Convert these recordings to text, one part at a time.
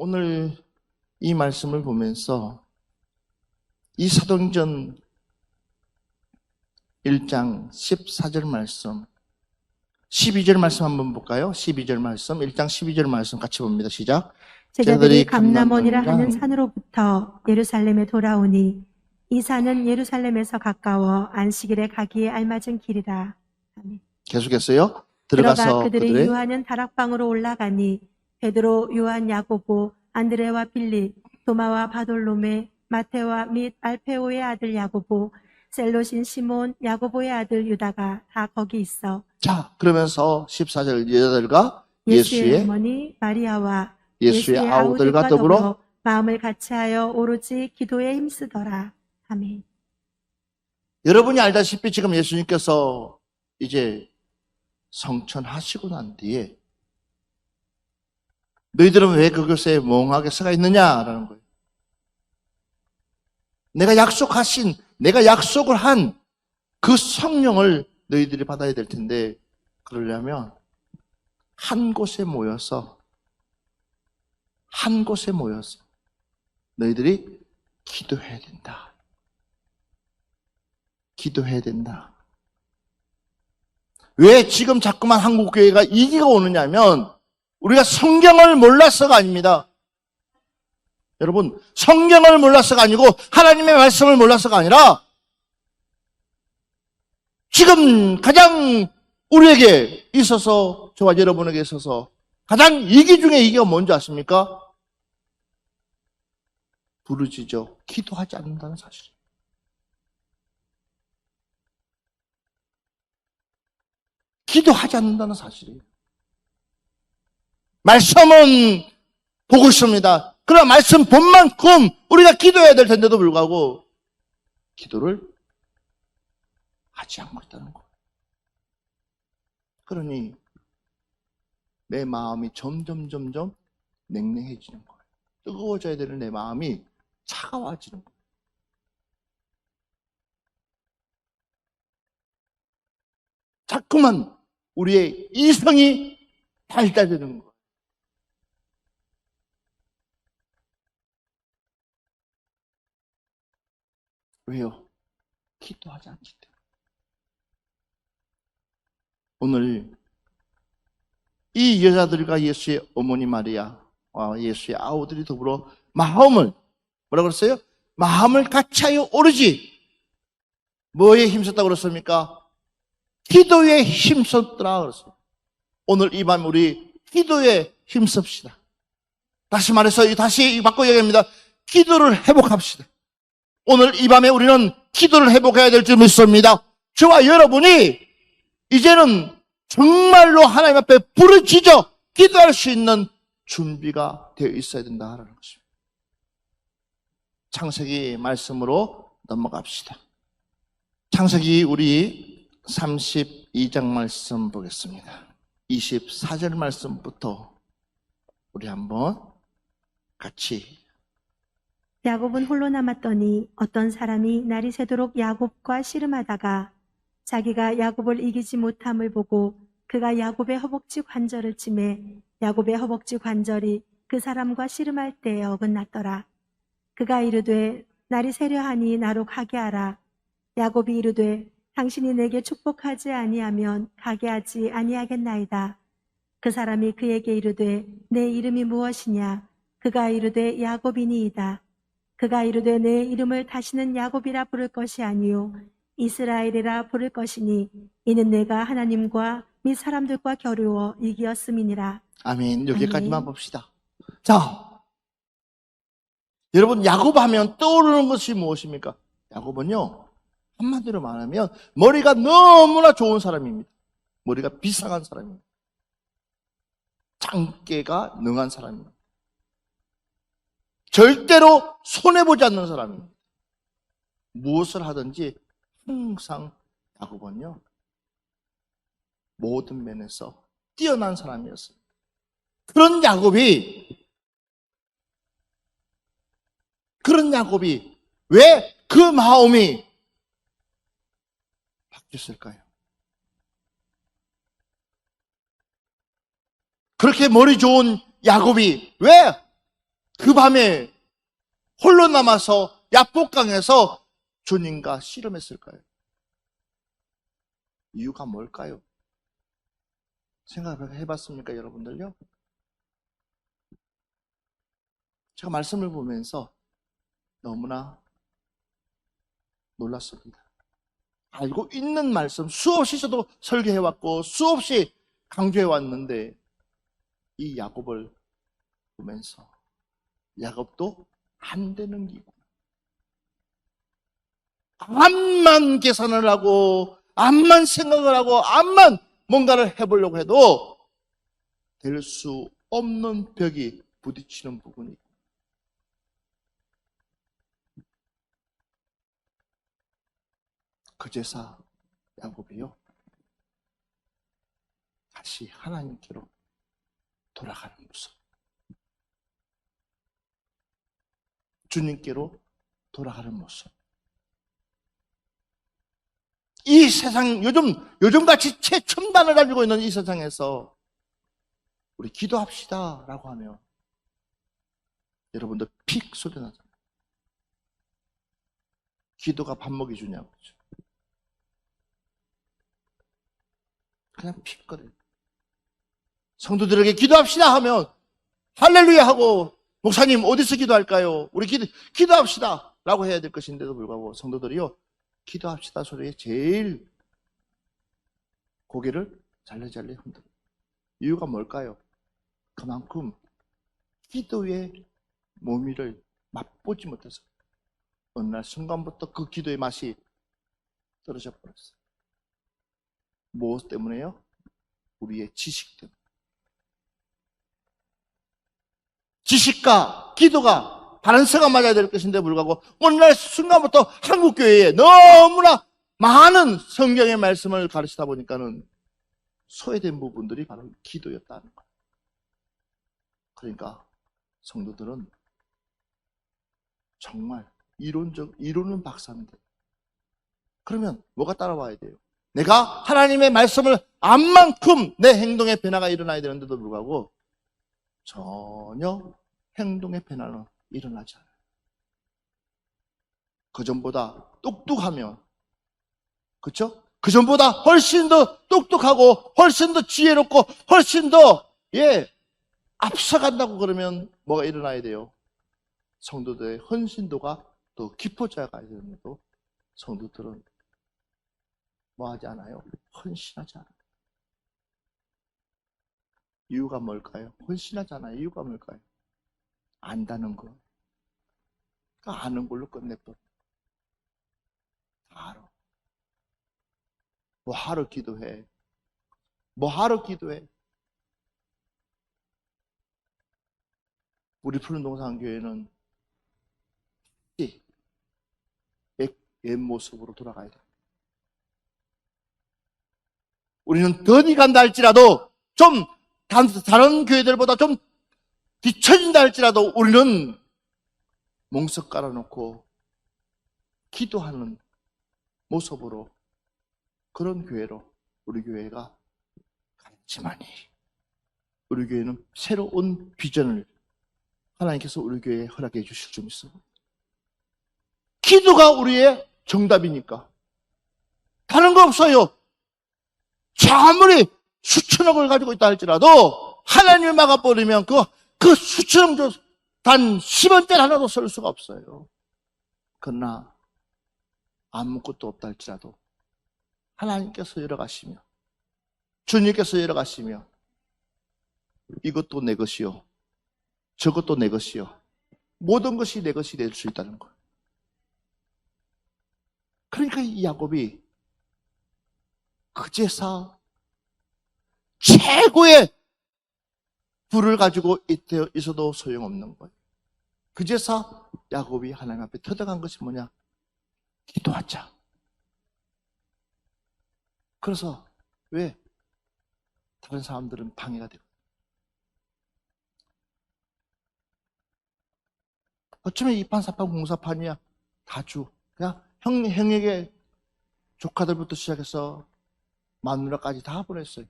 오늘 이 말씀을 보면서 이 사도행전 1장 14절 말씀, 12절 말씀 한번 볼까요? 12절 말씀, 1장 12절 말씀 같이 봅니다. 시작. 제자들이 감람원이라 하는 산으로부터 예루살렘에 돌아오니 이 산은 예루살렘에서 가까워 안식일에 가기에 알맞은 길이라. 아멘. 계속했어요. 들어가 들어가서 그들이 그들의 유하는 다락방으로 올라가니 베드로, 요한, 야고보, 안드레와 빌립, 도마와 바돌로메, 마테와 및 알페오의 아들 야고보, 셀롯인 시몬, 야고보의 아들 유다가 다 거기 있어. 자, 그러면서 14절 여자들과 예수의 어머니 마리아와 예수의 아우들과 더불어 마음을 같이하여 오로지 기도에 힘쓰더라. 아멘. 여러분이 알다시피 지금 예수님께서 이제 성천하시고 난 뒤에 너희들은 왜 그것에 멍하게 서가 있느냐라는 거예요. 내가 약속을 한 그 성령을 너희들이 받아야 될 텐데, 그러려면 한 곳에 모여서 너희들이 기도해야 된다. 기도해야 된다. 왜 지금 자꾸만 한국교회가 이기가 오느냐면 우리가 성경을 몰라서가 아닙니다. 여러분, 성경을 몰라서가 아니고 하나님의 말씀을 몰라서가 아니라 지금 가장 우리에게 있어서, 저와 여러분에게 있어서 가장 이기 중에 이기가 뭔지 아십니까? 부르짖어 기도하지 않는다는 사실이에요. 기도하지 않는다는 사실이에요. 말씀은 보고 있습니다. 그러나 말씀 본 만큼 우리가 기도해야 될 텐데도 불구하고 기도를 하지 않고 있다는 거예요. 그러니 내 마음이 점점 냉랭해지는 거예요. 뜨거워져야 되는 내 마음이 차가워지는 거예요. 자꾸만 우리의 이성이 발달되는 거예요. 왜요? 기도하지 않기 때문에. 오늘 이 여자들과 예수의 어머니 마리아와 예수의 아우들이 더불어 마음을, 뭐라고 그랬어요? 마음을 같이하여 오르지. 뭐에 힘썼다고 그랬습니까? 기도에 힘썼더라 그랬어요. 오늘 이 밤 우리 기도에 힘씁시다. 다시 말해서 다시 바꿔 얘기합니다. 기도를 회복합시다. 오늘 이 밤에 우리는 기도를 회복해야 될 줄 믿습니다. 저와 여러분이 이제는 정말로 하나님 앞에 부르짖어 기도할 수 있는 준비가 되어 있어야 된다는 것입니다. 창세기 말씀으로 넘어갑시다. 창세기 우리 32장 말씀 보겠습니다. 24절 말씀부터 우리 한번 같이. 야곱은 홀로 남았더니 어떤 사람이 날이 새도록 야곱과 씨름하다가 자기가 야곱을 이기지 못함을 보고 그가 야곱의 허벅지 관절을 치매 야곱의 허벅지 관절이 그 사람과 씨름할 때에 어긋났더라. 그가 이르되 날이 새려하니 나로 가게 하라. 야곱이 이르되 당신이 내게 축복하지 아니하면 가게 하지 아니하겠나이다. 그 사람이 그에게 이르되 내 이름이 무엇이냐? 그가 이르되 야곱이니이다. 그가 이르되 내 이름을 다시는 야곱이라 부를 것이 아니요 이스라엘이라 부를 것이니 이는 내가 하나님과 및 사람들과 겨루어 이기었음이니라. 아멘. 여기까지만 아멘. 봅시다. 자, 여러분, 야곱 하면 떠오르는 것이 무엇입니까? 야곱은요, 한마디로 말하면 머리가 너무나 좋은 사람입니다. 머리가 비상한 사람입니다. 장깨가 능한 사람입니다. 절대로 손해보지 않는 사람입니다. 무엇을 하든지 항상 야곱은요, 모든 면에서 뛰어난 사람이었습니다. 그런 야곱이 왜 그 마음이 바뀌었을까요? 그렇게 머리 좋은 야곱이 왜 그 밤에 홀로 남아서 야복강에서 주님과 씨름했을까요? 이유가 뭘까요? 생각해 봤습니까, 여러분들요? 제가 말씀을 보면서 너무나 놀랐습니다. 알고 있는 말씀, 수없이 저도 설교해왔고 수없이 강조해왔는데 이 야곱을 보면서 야곱도 안 되는 기구, 암만 계산을 하고 암만 생각을 하고 암만 뭔가를 해보려고 해도 될 수 없는 벽이 부딪히는 부분이 있고, 그제서 야곱이요 다시 하나님께로 돌아가는 모습, 주님께로 돌아가는 모습. 이 세상, 요즘같이 최첨단을 가지고 있는 이 세상에서 우리 기도합시다 라고 하면 여러분들 픽 소리 나잖아요. 기도가 밥 먹이 주냐고. 그냥 픽 거려요. 성도들에게 기도합시다 하면 할렐루야 하고, 목사님 어디서 기도할까요? 우리 기도합시다 라고 해야 될 것인데도 불구하고 성도들이요, 기도합시다 소리에 제일 고개를 잘래잘래 흔들어요. 이유가 뭘까요? 그만큼 기도의 묘미를 맛보지 못해서 어느 날 순간부터 그 기도의 맛이 떨어져 버렸어요. 무엇 때문에요? 우리의 지식 때문에. 지식과 기도가 밸런스가 맞아야 될 것인데 불구하고 어느 날 순간부터 한국교회에 너무나 많은 성경의 말씀을 가르치다 보니까는 소외된 부분들이 바로 기도였다는 거예요. 그러니까 성도들은 정말 이론은 박사인데, 그러면 뭐가 따라와야 돼요? 내가 하나님의 말씀을 안 만큼 내 행동의 변화가 일어나야 되는데도 불구하고 전혀 행동의 변화는 일어나지 않아요. 그전보다 똑똑하면, 그렇죠? 그전보다 훨씬 더 똑똑하고 훨씬 더 지혜롭고 훨씬 더 앞서간다고 그러면 뭐가 일어나야 돼요? 성도들의 헌신도가 더 깊어져야 가야 되는데도 성도들은 뭐 하지 않아요? 헌신하지 않아요. 이유가 뭘까요? 헌신하지 않아요. 이유가 뭘까요? 안다는 거. 그러니까 아는 걸로 끝내버려. 다 알아. 뭐 하러 기도해? 뭐 하러 기도해? 우리 푸른동산교회는 옛 모습으로 돌아가야 돼. 우리는 더디 간다 할지라도, 좀 다른 교회들보다 좀 뒤처진다 할지라도 우리는 몽석 깔아놓고 기도하는 모습으로, 그런 교회로 우리 교회가 가지만이, 우리 교회는 새로운 비전을 하나님께서 우리 교회에 허락해 주실 줄 믿습니다. 기도가 우리의 정답이니까 다른 거 없어요. 아무리 수천억을 가지고 있다 할지라도 하나님을 막아버리면 그 수천억 단 10원짜리 하나도 쓸 수가 없어요. 그러나 아무것도 없다 할지라도 하나님께서 열어가시며 주님께서 열어가시며 이것도 내 것이요 저것도 내 것이요 모든 것이 내 것이 될 수 있다는 거예요. 그러니까 이 야곱이 그제서 최고의 부를 가지고 있어도 소용없는 거예요. 그제서 야곱이 하나님 앞에 터득한 것이 뭐냐? 기도하자. 그래서 왜 다른 사람들은 방해가 되고, 어쩌면 이판사판 공사판이야. 다 주. 그냥 형에게 조카들부터 시작해서 마누라까지 다 보냈어요.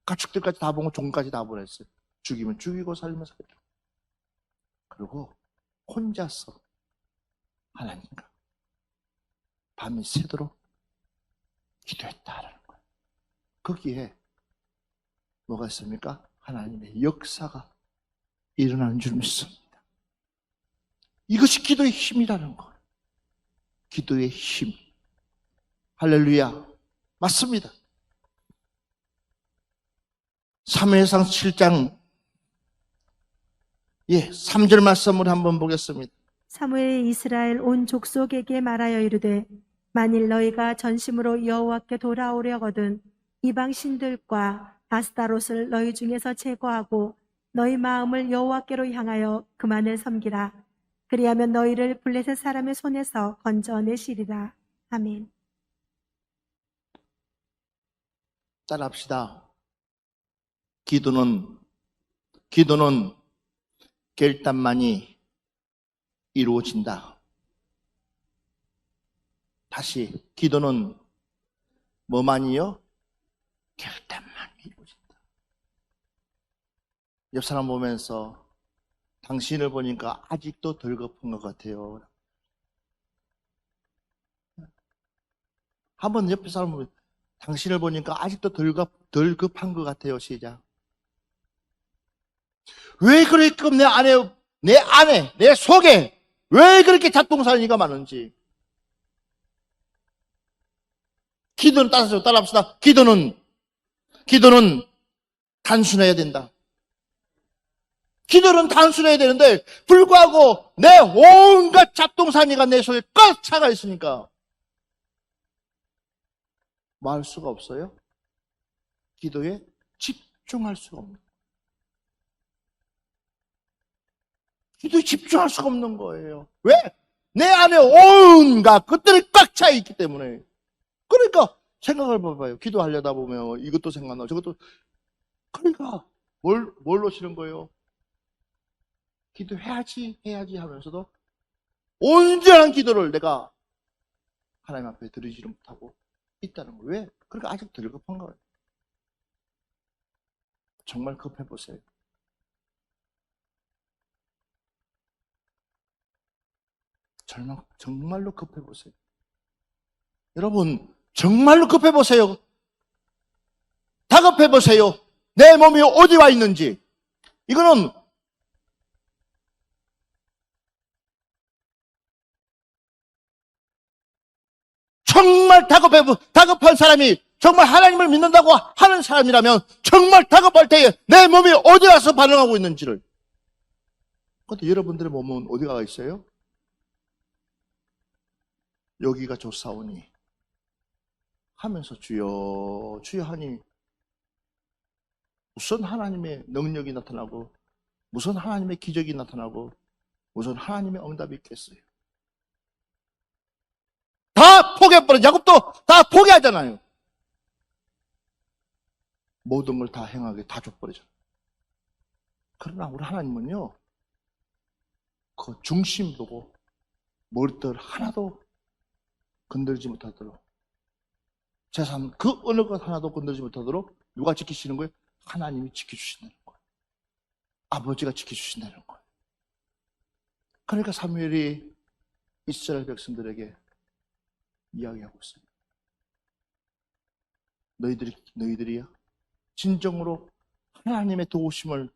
가축들까지 다 보고 종까지 다 보냈어요. 죽이면 죽이고 살면 살고. 그리고 혼자서 하나님과 밤이 새도록 기도했다라는 거예요. 거기에 뭐가 있습니까? 하나님의 역사가 일어나는 줄 믿습니다. 이것이 기도의 힘이라는 거예요. 기도의 힘. 할렐루야. 맞습니다. 사무엘상 7장 3절 말씀을 한번 보겠습니다. 사무엘이 이스라엘 온 족속에게 말하여 이르되 만일 너희가 전심으로 여호와께 돌아오려거든 이방 신들과 아스타롯을 너희 중에서 제거하고 너희 마음을 여호와께로 향하여 그만을 섬기라. 그리하면 너희를 블레셋 사람의 손에서 건져내시리라. 아멘. 따라합시다. 기도는 결단만이 이루어진다. 다시, 기도는 뭐만이요? 결단만 이루어진다. 옆 사람 보면서 당신을 보니까 아직도 덜 급한 것 같아요. 한번 옆에 사람 보면 당신을 보니까 아직도 덜 급한 것 같아요. 시작. 왜 그렇게 내 안에, 내 속에 왜 그렇게 잡동사니가 많은지. 기도는 따라합시다. 기도는 단순해야 된다. 기도는 단순해야 되는데 불구하고 내 온갖 잡동사니가 내 속에 꽉 차가 있으니까 뭐 할 수가 없어요? 기도에 집중할 수가 없는 거예요. 기도에 집중할 수가 없는 거예요. 왜? 내 안에 온갖 것들이 꽉 차 있기 때문에. 그러니까 생각을 봐봐요. 기도하려다 보면 이것도 생각나, 저것도. 그러니까 뭘 놓치는 거예요? 기도해야지 하면서도 온전한 기도를 내가 하나님 앞에 드리지를 못하고 있다는 거예요. 왜? 그러니까 아직 덜 급한 거예요. 정말 급해보세요. 정말로 급해보세요. 여러분, 정말로 급해보세요. 다급해보세요. 내 몸이 어디 와 있는지. 이거는 정말 다급한 사람이 정말 하나님을 믿는다고 하는 사람이라면 정말 다급할 때에 내 몸이 어디 와서 반응하고 있는지를. 그런데 여러분들의 몸은 어디가 있어요? 여기가 좋사오니 하면서 주여 하니 무슨 하나님의 능력이 나타나고 무슨 하나님의 기적이 나타나고 무슨 하나님의 응답이 있겠어요? 다 포기해버려. 야곱도 다 포기하잖아요. 모든 걸 다 행하게 다 줘버리잖아요. 그러나 우리 하나님은요, 그 중심 보고 머리털 하나도 건들지 못하도록, 재산 그 어느 것 하나도 건들지 못하도록 누가 지키시는 거예요? 하나님이 지켜주신다는 거예요. 아버지가 지켜주신다는 거예요. 그러니까 사무엘이 이스라엘 백성들에게 이야기하고 있습니다. 너희들이야 진정으로 하나님의 도우심을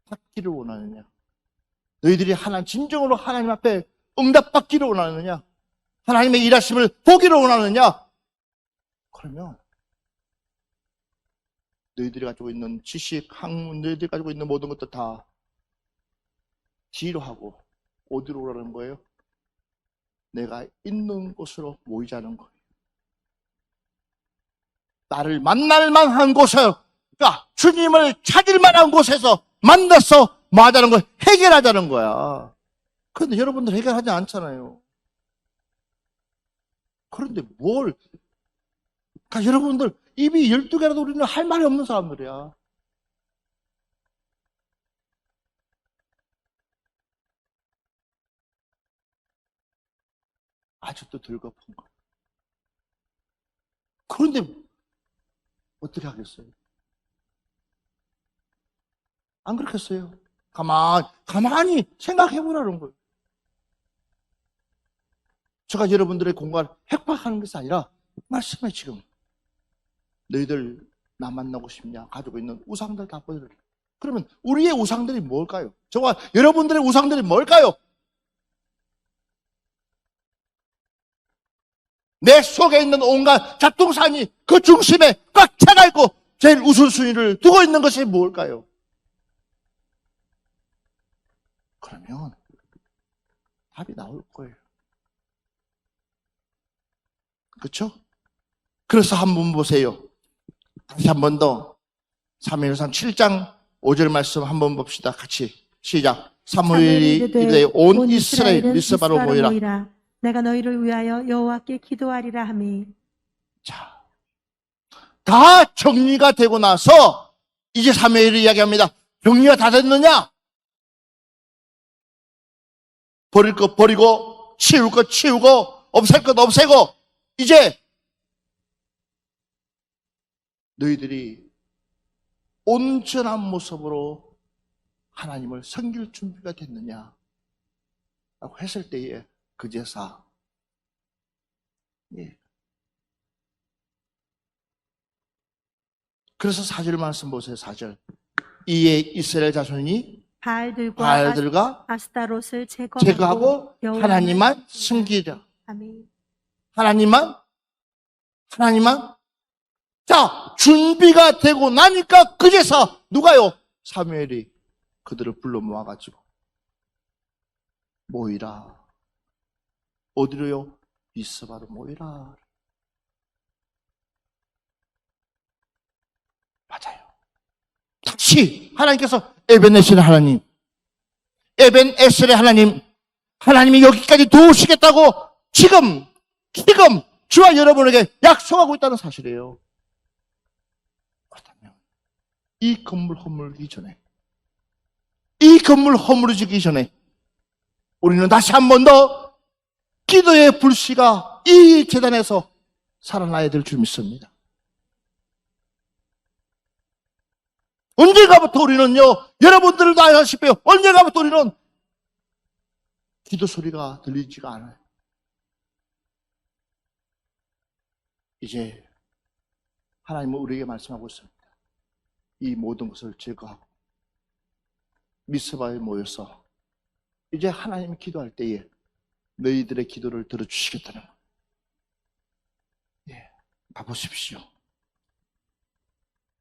받기를 원하느냐? 너희들이 진정으로 하나님 앞에 응답받기를 원하느냐? 하나님의 일하심을 보기를 원하느냐? 그러면 너희들이 가지고 있는 지식, 학문, 너희들이 가지고 있는 모든 것들 다 뒤로 하고 어디로 오라는 거예요? 내가 있는 곳으로 모이자는 거예요. 나를 만날 만한 곳에, 그러니까 주님을 찾을 만한 곳에서 만나서 뭐 하자는 거야? 해결하자는 거야. 그런데 여러분들 해결하지 않잖아요. 그런데 그러니까 여러분들 입이 12개라도 우리는 할 말이 없는 사람들이야. 아직도 덜 급한 거. 그런데 어떻게 하겠어요? 안 그렇겠어요? 가만히 생각해 보라는 거예요. 제가 여러분들의 공간을 획박하는 것이 아니라 말씀해 지금. 너희들 나 만나고 싶냐? 가지고 있는 우상들 다 보여드려. 그러면 우리의 우상들이 뭘까요? 저와 여러분들의 우상들이 뭘까요? 내 속에 있는 온갖 잡동사니 그 중심에 꽉 차가 있고 제일 우선순위를 두고 있는 것이 뭘까요? 그러면 답이 나올 거예요. 그렇죠? 그래서 한번 보세요. 다시 한 번 더 사무엘상 7장 5절 말씀 한번 봅시다. 같이 시작. 사무엘이 이르되 온 이스라엘 미스바로 모이라. 내가 너희를 위하여 여호와께 기도하리라 하매. 자, 다 정리가 되고 나서 이제 사무엘이 이야기합니다. 정리가 다 됐느냐? 버릴 것 버리고 치울 것 치우고 없앨 것 없애고 이제 너희들이 온전한 모습으로 하나님을 섬길 준비가 됐느냐? 라고 했을 때에 그제사 그래서 4절 말씀 보세요. 4절. 이에 이스라엘 자손이 바알들과 아스타롯을 제거하고 하나님만 섬기라. 아멘. 하나님만. 자, 준비가 되고 나니까 그제서 누가요? 사무엘이 그들을 불러 모아가지고 모이라. 어디로요? 미스바로 모이라. 맞아요. 다시 하나님께서 에벤에셀의 하나님, 에벤에셀의 하나님, 하나님이 여기까지 도우시겠다고 지금 주와 여러분에게 약속하고 있다는 사실이에요. 그렇다면 이 건물 허물기 전에, 이 건물 허물어지기 전에 우리는 다시 한 번 더 기도의 불씨가 이 재단에서 살아나야 될 줄 믿습니다. 언제가부터 우리는요, 여러분들도 아시다시피 언제가부터 우리는 기도 소리가 들리지가 않아요. 이제 하나님은 우리에게 말씀하고 있습니다. 이 모든 것을 제거하고 미스바에 모여서 이제 하나님이 기도할 때에 너희들의 기도를 들어주시겠다는 거예요. 가보십시오.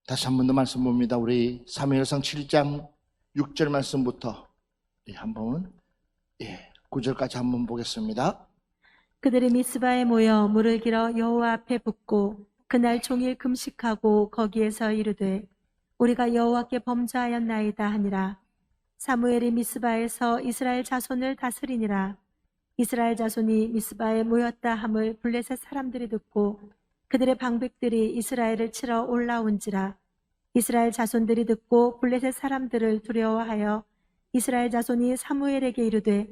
다시 한 번 더 말씀 봅니다. 우리 사무엘상 7장 6절 말씀부터 한번 9절까지 한번 보겠습니다. 그들이 미스바에 모여 물을 길어 여호와 앞에 붓고 그날 종일 금식하고 거기에서 이르되 우리가 여호와께 범죄하였나이다 하니라. 사무엘이 미스바에서 이스라엘 자손을 다스리니라. 이스라엘 자손이 미스바에 모였다 함을 블레셋 사람들이 듣고 그들의 방백들이 이스라엘을 치러 올라온지라. 이스라엘 자손들이 듣고 블레셋 사람들을 두려워하여 이스라엘 자손이 사무엘에게 이르되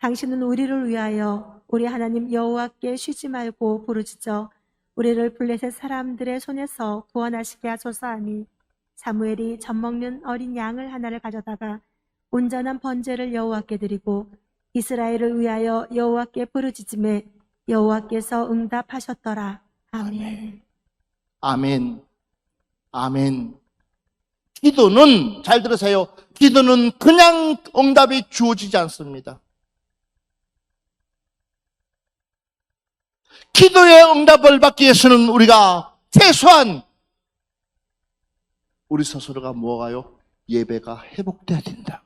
당신은 우리를 위하여 우리 하나님 여호와께 쉬지 말고 부르짖어 우리를 블레셋 사람들의 손에서 구원하시게 하소서 하니 사무엘이 젖먹는 어린 양을 하나를 가져다가 온전한 번제를 여호와께 드리고 이스라엘을 위하여 여호와께 부르짖음에 여호와께서 응답하셨더라. 아멘. 아멘. 아멘. 기도는, 잘 들으세요. 기도는 그냥 응답이 주어지지 않습니다. 기도의 응답을 받기 위해서는 우리가 최소한 우리 스스로가 뭐가요? 예배가 회복돼야 된다.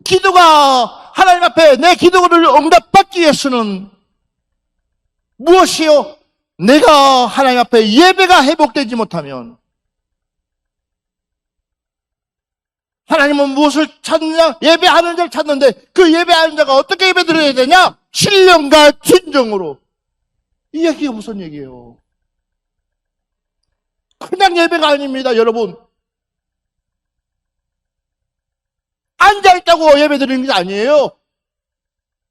기도가 하나님 앞에 내 기도를 응답받기 위해서는 무엇이요? 내가 하나님 앞에 예배가 회복되지 못하면 하나님은 무엇을 찾느냐? 예배하는 자를 찾는데 그 예배하는 자가 어떻게 예배 드려야 되냐? 신령과 진정으로. 이 얘기가 무슨 얘기예요? 그냥 예배가 아닙니다, 여러분. 앉아있다고 예배 드리는 게 아니에요.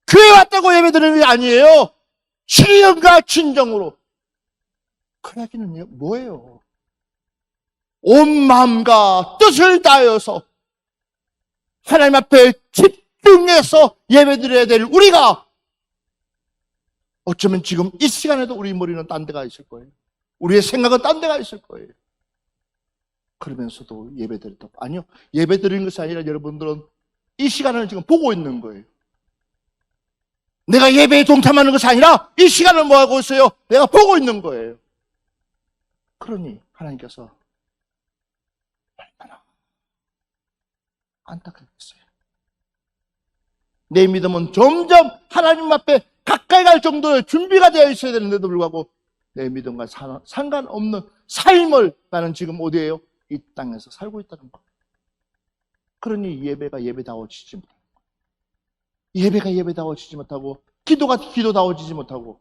교회 왔다고 예배 드리는 게 아니에요. 신령과 진정으로. 그 얘기는 뭐예요? 온 마음과 뜻을 다하여서 하나님 앞에 집중해서 예배드려야 될 우리가 어쩌면 지금 이 시간에도 우리 머리는 딴 데가 있을 거예요. 우리의 생각은 딴 데가 있을 거예요. 그러면서도 예배드렸다. 아니요. 예배드리는 것이 아니라 여러분들은 이 시간을 지금 보고 있는 거예요. 내가 예배에 동참하는 것이 아니라 이 시간을 뭐 하고 있어요? 내가 보고 있는 거예요. 그러니 하나님께서 얼마나 안타깝겠어요. 내 믿음은 점점 하나님 앞에 가까이 갈 정도의 준비가 되어 있어야 되는데도 불구하고 내 믿음과 상관없는 삶을 나는 지금 어디에요? 이 땅에서 살고 있다는 거예요. 그러니 예배가 예배다워지지 못하고, 예배가 예배다워지지 못하고, 기도가 기도다워지지 못하고,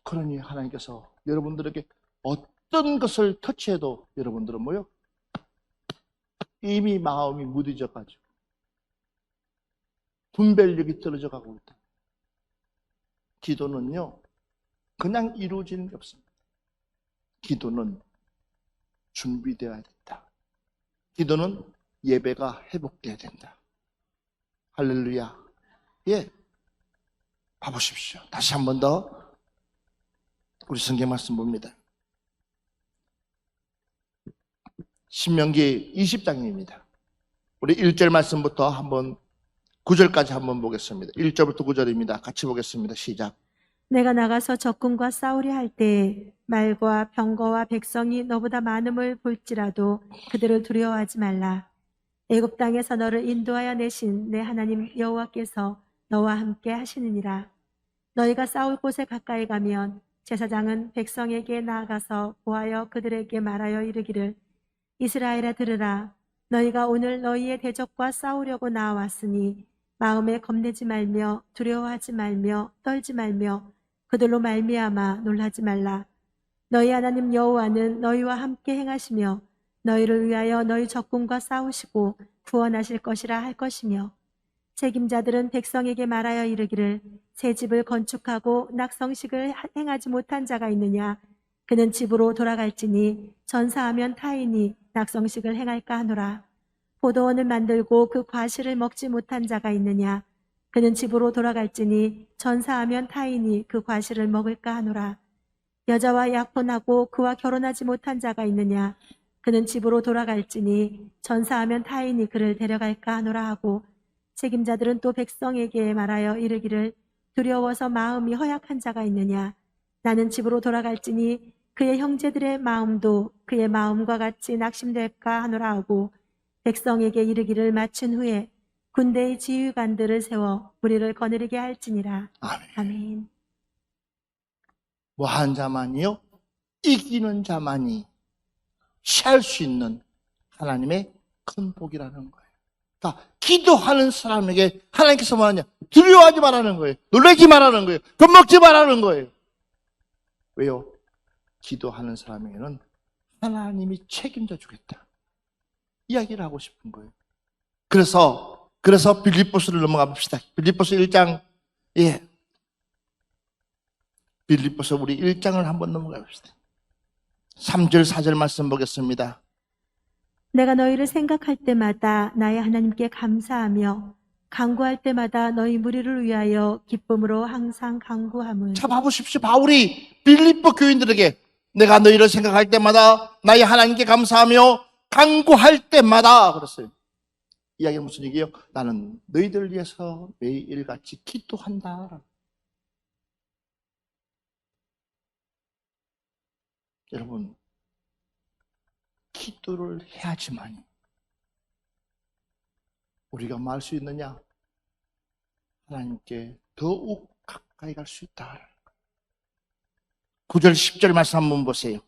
그러니 하나님께서 여러분들에게 어떤 것을 터치해도 여러분들은 뭐요? 이미 마음이 무뎌져가지고 분별력이 떨어져 가고 있다. 기도는요, 그냥 이루어지는 게 없습니다. 기도는 준비되어야 된다. 기도는 예배가 회복돼야 된다. 할렐루야. 예. 봐보십시오. 다시 한 번 더 우리 성경 말씀 봅니다. 신명기 20장입니다. 우리 1절 말씀부터 한번 9절까지 한번 보겠습니다. 1절부터 9절입니다. 같이 보겠습니다. 시작. 내가 나가서 적군과 싸우려 할 때 말과 병거와 백성이 너보다 많음을 볼지라도 그들을 두려워하지 말라. 애굽 땅에서 너를 인도하여 내신 내 하나님 여호와께서 너와 함께 하시느니라. 너희가 싸울 곳에 가까이 가면 제사장은 백성에게 나아가서 보하여 그들에게 말하여 이르기를 이스라엘아 들으라. 너희가 오늘 너희의 대적과 싸우려고 나왔으니 마음에 겁내지 말며 두려워하지 말며 떨지 말며 그들로 말미암아 놀라지 말라. 너희 하나님 여호와는 너희와 함께 행하시며 너희를 위하여 너희 적군과 싸우시고 구원하실 것이라 할 것이며 책임자들은 백성에게 말하여 이르기를 새 집을 건축하고 낙성식을 행하지 못한 자가 있느냐. 그는 집으로 돌아갈지니 전사하면 타인이 낙성식을 행할까 하노라. 포도원을 만들고 그 과실을 먹지 못한 자가 있느냐. 그는 집으로 돌아갈지니 전사하면 타인이 그 과실을 먹을까 하노라. 여자와 약혼하고 그와 결혼하지 못한 자가 있느냐. 그는 집으로 돌아갈지니 전사하면 타인이 그를 데려갈까 하노라 하고 책임자들은 또 백성에게 말하여 이르기를 두려워서 마음이 허약한 자가 있느냐. 나는 집으로 돌아갈지니 그의 형제들의 마음도 그의 마음과 같이 낙심될까 하노라 하고 백성에게 이르기를 마친 후에 군대의 지휘관들을 세워 무리를 거느리게 할지니라. 아멘. 아멘. 뭐한 자만이요? 이기는 자만이 취할 수 있는 하나님의 큰 복이라는 거예요. 그러니까 기도하는 사람에게 하나님께서 뭐하냐? 두려워하지 말라는 거예요. 놀라지 말라는 거예요. 겁먹지 말라는 거예요. 왜요? 기도하는 사람에게는 하나님이 책임져 주겠다. 이야기를 하고 싶은 거예요. 그래서 빌립보서를 넘어가 봅시다. 빌립보서 1장, 예. 빌립보서 우리 1장을 한번 넘어가 봅시다. 3절, 4절 말씀 보겠습니다. 내가 너희를 생각할 때마다 나의 하나님께 감사하며 간구할 때마다 너희 무리를 위하여 기쁨으로 항상 간구함을. 자, 봐보십시오. 바울이 빌립보 교인들에게 내가 너희를 생각할 때마다 나의 하나님께 감사하며 간구할 때마다 그랬어요. 이야기는 무슨 얘기예요? 나는 너희들 위해서 매일같이 기도한다. 여러분, 기도를 해야지만 우리가 뭐 할 수 있느냐? 하나님께 더욱 가까이 갈 수 있다. 9절 10절 말씀 한번 보세요.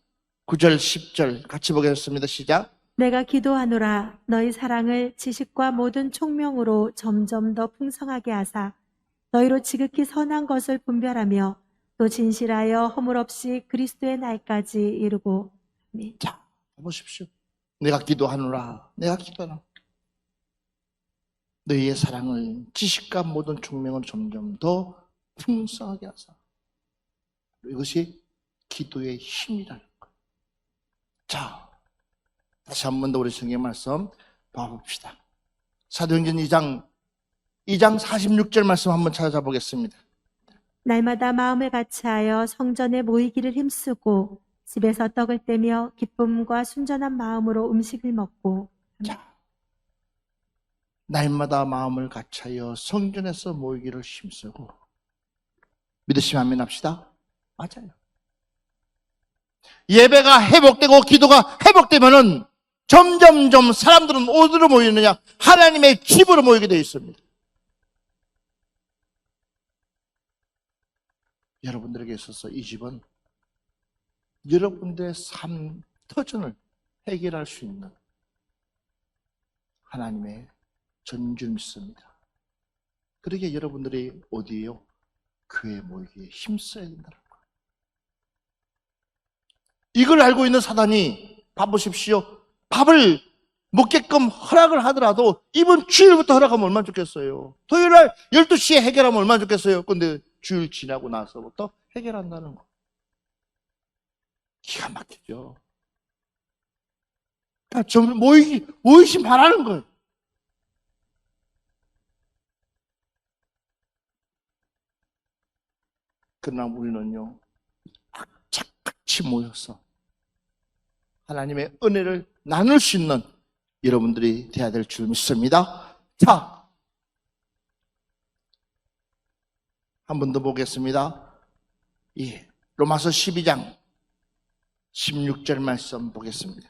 9절 10절 같이 보겠습니다. 시작. 내가 기도하노라 너희 사랑을 지식과 모든 총명으로 점점 더 풍성하게 하사 너희로 지극히 선한 것을 분별하며 또 진실하여 허물 없이 그리스도의 날까지 이루고. 아멘. 자, 보십시오. 내가 기도하노라. 내가 기도하노라. 너희의 사랑을 지식과 모든 총명으로 점점 더 풍성하게 하사. 이것이 기도의 힘이라는 거예요. 자, 다시 한 번 더 우리 성경 말씀 봐봅시다. 사도행전 2장 46절 말씀 한번 찾아보겠습니다. 날마다 마음을 같이하여 성전에 모이기를 힘쓰고 집에서 떡을 떼며 기쁨과 순전한 마음으로 음식을 먹고. 자, 날마다 마음을 같이하여 성전에서 모이기를 힘쓰고. 믿으시면 아멘 합시다. 맞아요. 예배가 회복되고 기도가 회복되면은 점점점 사람들은 어디로 모이느냐? 하나님의 집으로 모이게 되어 있습니다. 여러분들에게 있어서 이 집은 여러분들의 삶 터전을 해결할 수 있는 하나님의 전줄 믿습니다. 그러게 여러분들이 어디에요? 교회에 모이기에 힘써야 된다는 거예요. 이걸 알고 있는 사단이 봐보십시오. 밥을 먹게끔 허락을 하더라도 이번 주일부터 허락하면 얼마나 좋겠어요. 토요일날 12시에 해결하면 얼마나 좋겠어요. 근데 주일 지나고 나서부터 해결한다는 거. 기가 막히죠. 그러니까 좀 모이시 바라는 거예요. 그러나 우리는요, 악착같이 모여서 하나님의 은혜를 나눌 수 있는 여러분들이 되어야 될 줄 믿습니다. 자, 한 번 더 보겠습니다. 예, 로마서 12장 16절 말씀 보겠습니다.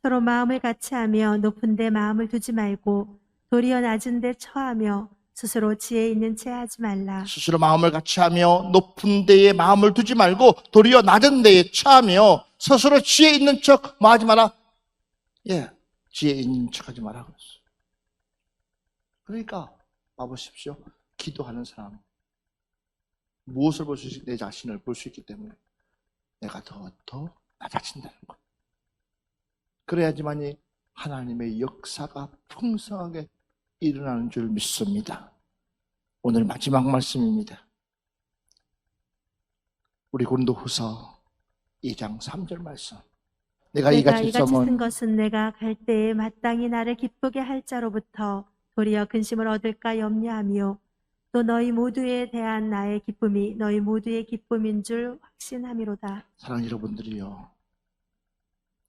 서로 마음을 같이하며 높은 데 마음을 두지 말고 도리어 낮은 데 처하며 스스로 지혜 있는 채 하지 말라. 스스로 마음을 같이하며 높은 데에 마음을 두지 말고 도리어 낮은 데에 처하며 스스로 지혜 있는 척 뭐 하지 마라? 예, 지혜 있는 척 하지 마라 그랬어요. 그러니까 봐보십시오. 기도하는 사람 무엇을 볼 수 있을지 내 자신을 볼 수 있기 때문에 내가 더 낮아진다는 것. 그래야지만이 하나님의 역사가 풍성하게 일어나는 줄 믿습니다. 오늘 마지막 말씀입니다. 우리 고린도후서 2장 3절 말씀. 내가 이같이 쓴 것은 내가 갈 때에 마땅히 나를 기쁘게 할 자로부터 도리어 근심을 얻을까 염려하며 또 너희 모두에 대한 나의 기쁨이 너희 모두의 기쁨인 줄 확신함이로다. 사랑하는 여러분들이요,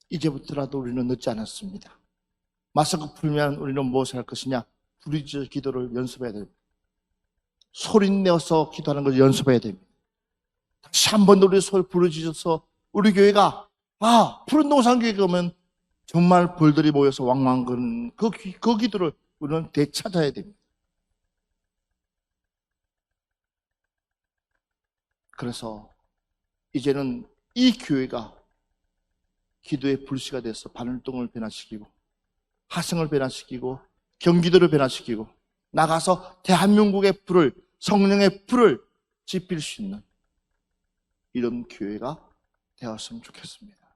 이제부터라도 우리는 늦지 않았습니다. 마스크 풀면 우리는 무엇을 할 것이냐? 부르짖어 기도를 연습해야 됩니다. 소리내어서 기도하는 것을 연습해야 됩니다. 다시 한 번 우리 소리 부르짖어서 우리 교회가 푸른 동산 교회 가면 정말 벌들이 모여서 왕왕 거리는 그 기도를 우리는 되찾아야 됩니다. 그래서 이제는 이 교회가 기도의 불씨가 돼서 바늘동을 변화시키고 화성을 변화시키고 경기도를 변화시키고 나가서 대한민국의 불을, 성령의 불을 지필 수 있는 이런 교회가 되었으면 좋겠습니다.